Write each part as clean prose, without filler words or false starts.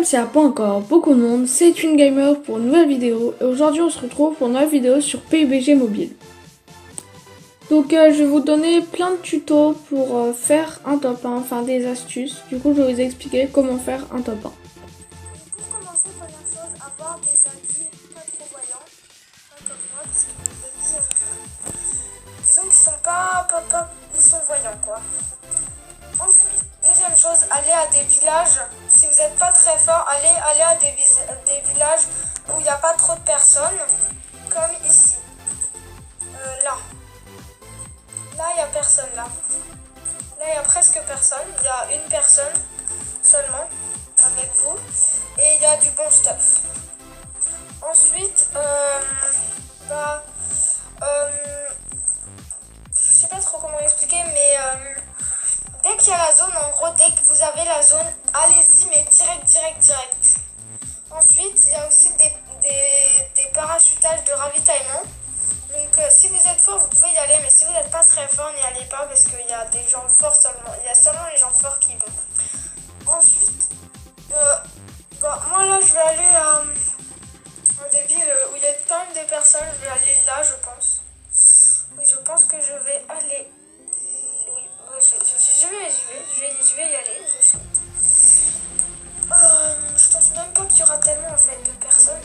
comme s'il n'y a pas encore beaucoup de monde, c'est une gamer pour une nouvelle vidéo et aujourd'hui on se retrouve pour une nouvelle vidéo sur PUBG Mobile. Donc je vais vous donner plein de tutos pour faire un top 1, enfin des astuces. Du coup je vais vous expliquer comment faire un top 1. Pour commencer, première chose, avoir des habits pas trop voyants, pas comme moi, parce que mes habits, disons qu'ils sont pas, ils sont voyants quoi. Ensuite, deuxième chose, aller à des villages. Si vous n'êtes pas très fort, allez à des villages où il n'y a pas trop de personnes, comme ici. Là, il n'y a personne là. Là, il n'y a presque personne. Il y a une personne seulement avec vous. Et il y a du bon stuff. Ensuite, je sais pas trop comment expliquer, mais dès qu'il y a la zone, en gros, dès que vous avez la zone, allez-y, mais direct. Ensuite, il y a aussi des parachutages de ravitaillement. Donc, si vous êtes fort, vous pouvez y aller, mais si vous n'êtes pas très fort, n'y allez pas parce qu'il y a des gens forts seulement. Il y a seulement les gens forts qui vont. Ensuite, moi là, je vais aller dans des villes où il y a quand même des personnes. Je vais aller là, je pense. Oui, je pense que je vais aller. Oui, je vais y aller. Je pense même pas qu'il y aura tellement en fait de personnes.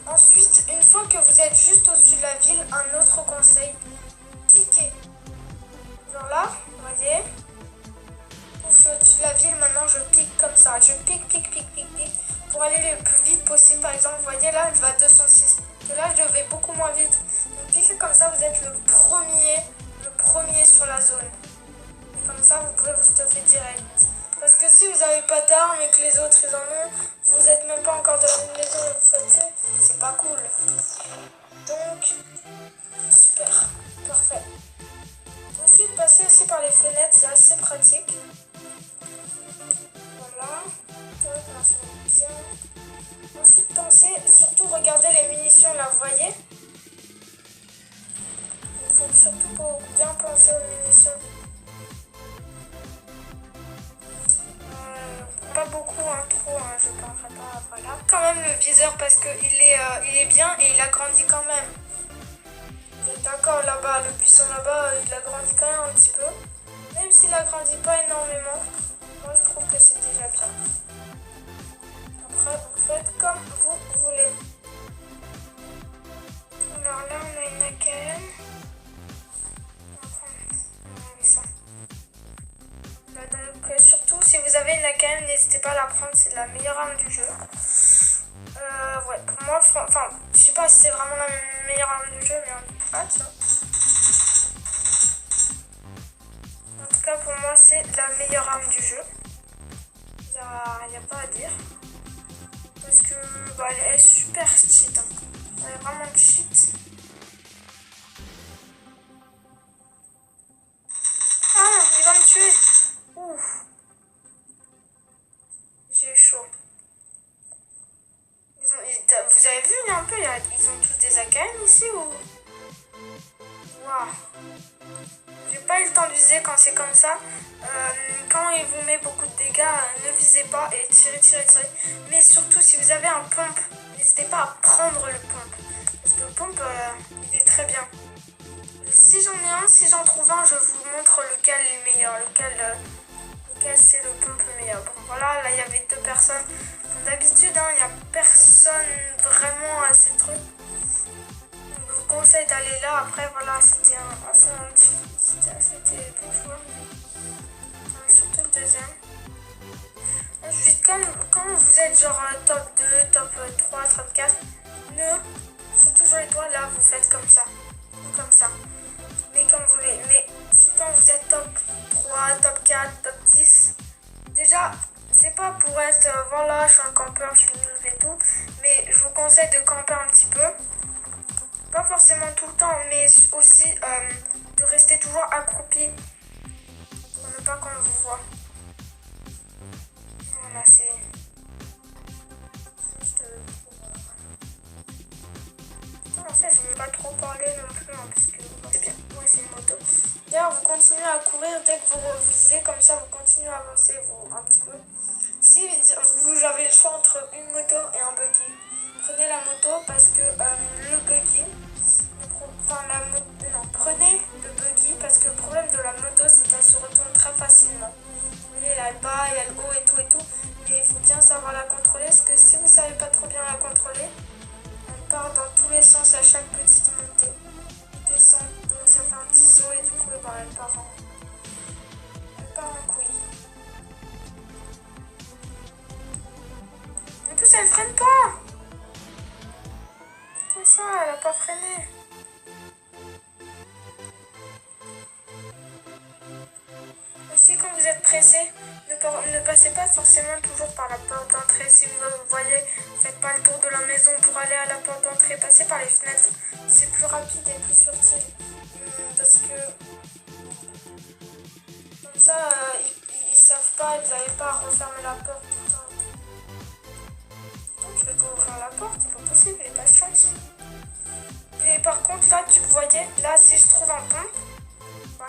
Ensuite, une fois que vous êtes juste au-dessus de la ville, un autre conseil, piquez. Genre là, vous voyez, je suis au-dessus de la ville, maintenant je pique comme ça. Je pique pour aller le plus vite possible. Par exemple, vous voyez là, je vais à 206. Et là, je vais beaucoup moins vite. Donc piquez comme ça, vous êtes le premier sur la zone. Et comme ça, vous pouvez vous stuffer direct. Parce que si vous n'avez pas d'armes et que les autres ils en ont, vous n'êtes même pas encore dans une maison et vous faites ça, c'est pas cool. Donc, super, parfait. Ensuite, passez aussi par les fenêtres, c'est assez pratique. Voilà, bien. Ensuite, pensez, surtout regardez les munitions là, vous voyez. Il faut surtout bien penser aux munitions. Pas beaucoup, trop, je parlerai pas, voilà. Quand même le viseur parce que il est bien et il a grandi quand même. Vous êtes d'accord, là-bas, le buisson là-bas, il a grandi quand même un petit peu. Même s'il a grandi pas énormément, moi je trouve que c'est déjà bien. Après, vous faites comme vous voulez. Alors là, on a une AKM. Donc surtout si vous avez une AKM, n'hésitez pas à la prendre, c'est la meilleure arme du jeu. Ouais, pour moi, enfin, je sais pas si c'est vraiment la meilleure arme du jeu, mais on dit pas, tiens. En tout cas, pour moi, c'est la meilleure arme du jeu. Y a pas à dire. Parce que elle est super cheat. Elle est vraiment cheat. Ah, il va me tuer. Ouf. J'ai eu chaud. Vous avez vu un peu, ils ont tous des AKM ici ou... Waouh. J'ai pas eu le temps de viser quand c'est comme ça. Quand il vous met beaucoup de dégâts, ne visez pas et tirez. Mais surtout si vous avez un pump, n'hésitez pas à prendre le pump. Parce que le pump, il est très bien. Si j'en ai un, si j'en trouve un, je vous montre lequel est le meilleur, lequel c'est le pump le meilleur. Bon voilà, là il y avait deux personnes. D'habitude, il n'y a personne vraiment à ces trucs. Donc, je vous conseille d'aller là. Après, voilà, c'était bon joueur. Surtout le deuxième. Ensuite, quand vous êtes genre top 2, top 3, top 4, surtout sur les toits, là, vous faites comme ça. Ou comme ça. Mais comme vous voulez. Mais quand vous êtes top 3, top 4, top 10, déjà... C'est pas pour être, voilà, je suis un campeur, je suis nul et tout, mais je vous conseille de camper un petit peu. Pas forcément tout le temps, mais aussi de rester toujours accroupi pour ne pas qu'on vous voit. Voilà, c'est juste en fait, je ne veux pas trop parler non plus, parce que c'est bien. Ouais, c'est une moto. D'ailleurs, vous continuez à courir dès que vous visez, comme ça, vous continuez à avancer un petit peu. si vous avez le choix entre une moto et un buggy, prenez la moto parce que le buggy, prenez le buggy parce que le problème de la moto c'est qu'elle se retourne très facilement. Vous voyez, là, elle bat, il y a le haut et tout, mais il faut bien savoir la contrôler parce que si vous savez pas trop bien la contrôler, elle part dans tous les sens à chaque petite montée. Descend, donc ça fait un petit saut et du coup elle part en couille. En plus elle freine pas. Quoi ça, elle a pas freiné. Aussi quand vous êtes pressé, ne passez pas forcément toujours par la porte d'entrée. Si vous voyez, faites pas le tour de la maison pour aller à la porte d'entrée, passez par les fenêtres. C'est plus rapide et plus furtif. Parce que comme ça, ils savent pas, vous n'avez pas à refermer la porte. Je vais ouvrir la porte, c'est pas possible, il n'y a pas de chance. Et par contre là, vous voyez, là si je trouve un pompe,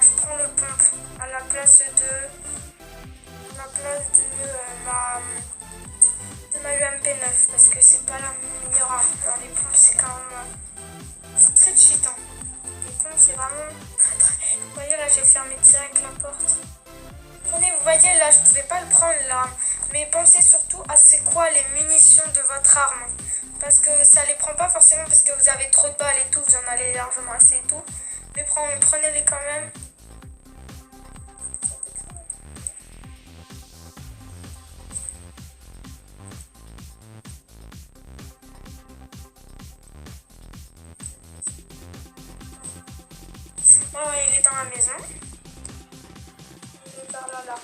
je prends le pompe à la place de ma UMP9 parce que c'est pas la meilleure arme. Alors, les pompes c'est quand même c'est très cheat. Les pompes c'est vraiment très très. Vous voyez là j'ai fermé direct la porte. Prenez, vous voyez là je pouvais pas le prendre là. Mais pensez surtout à c'est quoi les munitions de votre arme. Parce que ça les prend pas forcément parce que vous avez trop de balles et tout, vous en avez largement assez et tout. Mais prenez-les quand même. Ouais, il est dans la maison. Il est par là.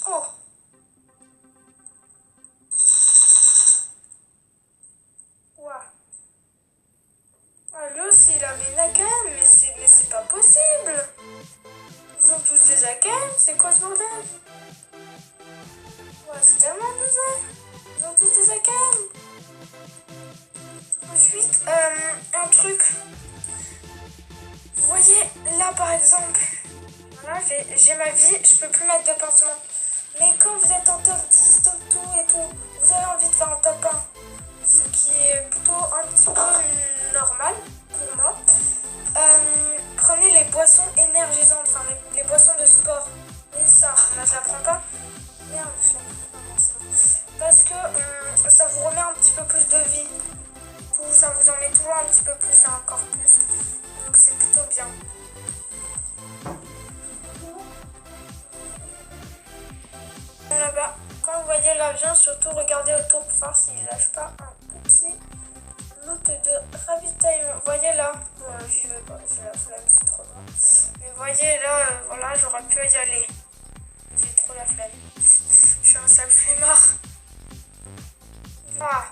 Oh! Wow. Ah, lui aussi, il avait une AKM, mais c'est pas possible! Ils ont tous des AKM, c'est quoi ce bordel? Ouais, c'est tellement abusé! Ils ont tous des AKM! Ensuite, un truc. Vous voyez, là par exemple, voilà, j'ai ma vie, je peux plus mettre de pansement. Mais quand vous êtes en top 10, top 2 et tout, vous avez envie de faire un top 1, ce qui est plutôt un petit peu normal pour moi. Prenez les boissons énergisantes, enfin les boissons de sport. Et ça, là je la prends pas. Merde, parce que ça vous remet un petit peu plus de vie. Ça vous en met toujours un petit peu plus et encore plus. Donc c'est plutôt bien. Là-bas, quand vous voyez l'avion, surtout regardez autour pour voir s'il lâche pas un petit loot de ravitaillement. Vous voyez là, bon, j'y vais pas, j'ai la flemme, c'est trop loin. Mais vous voyez là, voilà, j'aurais pu y aller. J'ai trop la flemme. Je suis un sale flemmard. Ah!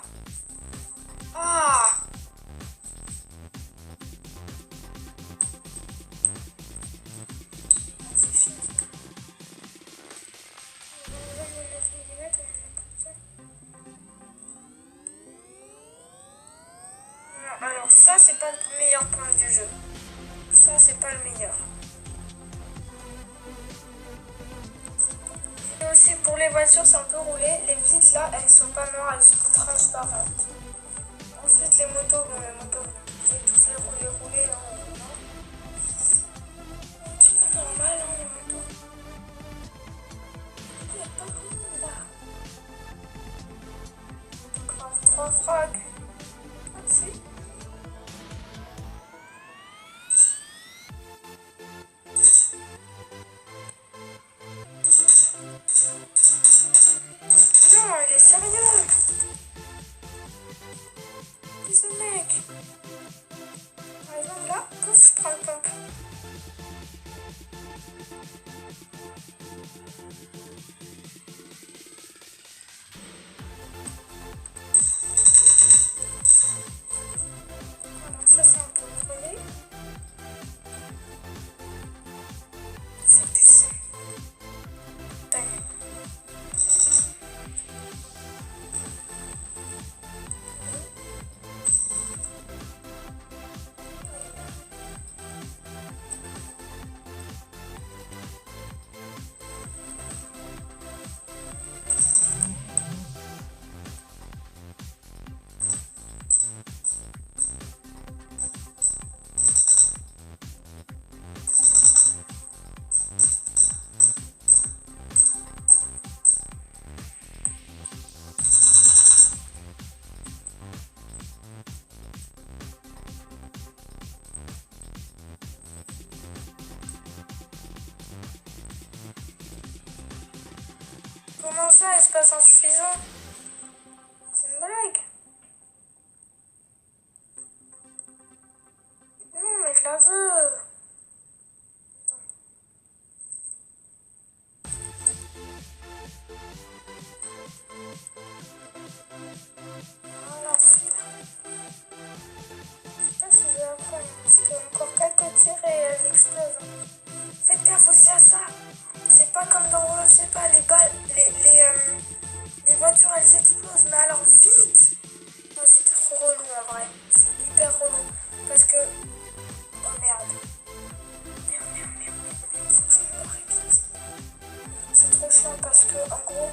Ah! C'est chiant. Alors ça c'est pas le meilleur point du jeu. Ça c'est pas le meilleur. Et aussi pour les voitures c'est un peu roulé. Les vitres là elles sont pas noires, elles sont transparentes. Ensuite les motos, vous pouvez tous les rouler un petit peu normal les motos. Il n'y a pas de monde là. Grave 3 frags. Ah si. Non, il est sérieux. Qui ce mec? Par exemple là, pouf, je prends le pompe. Alors ça c'est un peu volé. C'est puissant. Tac. ça, espace insuffisant? C'est une blague. Non, mais je la veux. Voilà, super. Je sais pas si je vais la prendre, parce que encore quelques tirs et elle explose. Faites gaffe aussi à ça. C'est pas comme dans World, je sais pas, les balles, les voitures elles explosent, mais alors vite. Oh, c'est trop relou en vrai. C'est hyper relou. Parce que. Oh merde. Merde. Faut que je me barre vite. C'est trop chiant parce que en gros,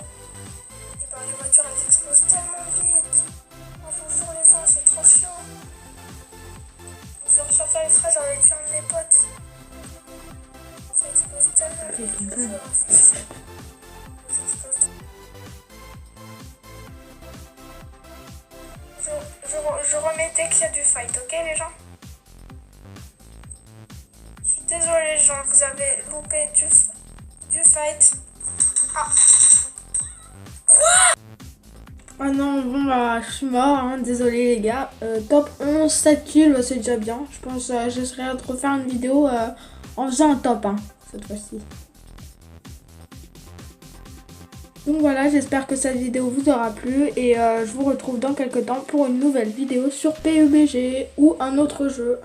eh ben, les voitures elles explosent tellement vite. Oh, je vous jure les gens, c'est trop chiant. Sur faire exprès, j'aurais tué un de mes potes. Ça explose tellement vite, je vous jure, c'est chiant. Ça explose trop. Je remets dès qu'il y a du fight, ok les gens? Je suis désolée les gens, vous avez loupé du fight. Ah. Ah non, bon bah je suis mort, hein, désolé les gars. Top 11, 7 kills, bah, c'est déjà bien. Je pense que j'essaierai de refaire une vidéo en faisant un top, hein, cette fois-ci. Donc voilà, j'espère que cette vidéo vous aura plu et je vous retrouve dans quelques temps pour une nouvelle vidéo sur PUBG ou un autre jeu.